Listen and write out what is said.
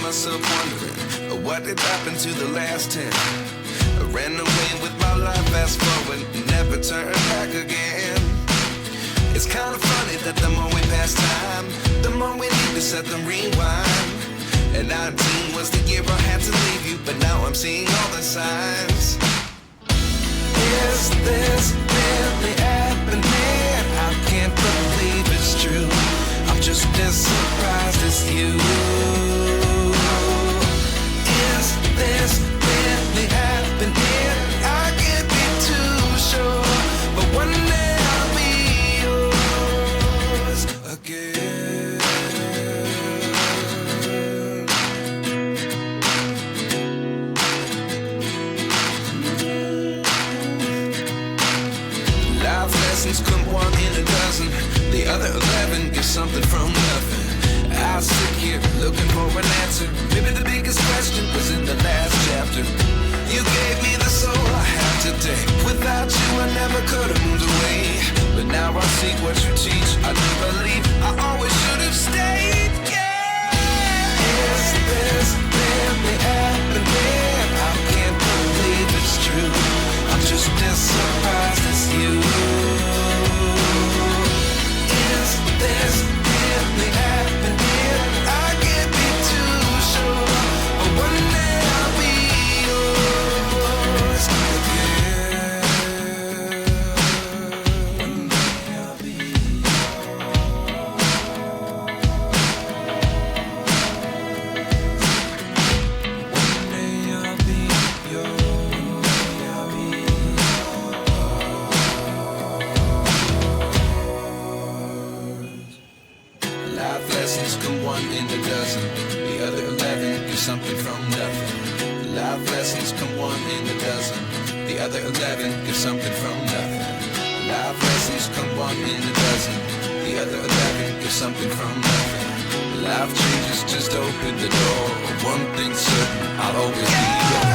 myself wondering, what did happen to the last 10? I ran away with my life, fast forward, never turn back again. It's kind of funny that the more we pass time, the more we need to set them rewind. And 19 was the year I had to leave you, but now I'm seeing all the signs. Is this really happening? I can't believe it's true. I'm just as surprised as you. Is this really happening? I can't be too sure, but one day I'll be yours again. Life lessons come one in a dozen. The other 11 get something from nothing. I sit here looking for an answer. Maybe the biggest question was in the last chapter. You gave me the soul I have today. Without you I never could have moved away. But now I see what you teach. I do believe I always should have stayed. Yeah. Is this really happening? I can't believe it's true. I'm just as surprised as you. Is this really happening? I can't be too sure, but one day I'll be yours again. One day I'll be yours. One day I'll be yours. I'll be yours. Life lessons come one in a dozen. The other 11 get something from nothing. Life lessons come one in a dozen. The other 11 get something from nothing. Life lessons come one in a dozen. The other 11 get something from nothing. Life changes, just open the door. One thing's certain, I'll always be yours.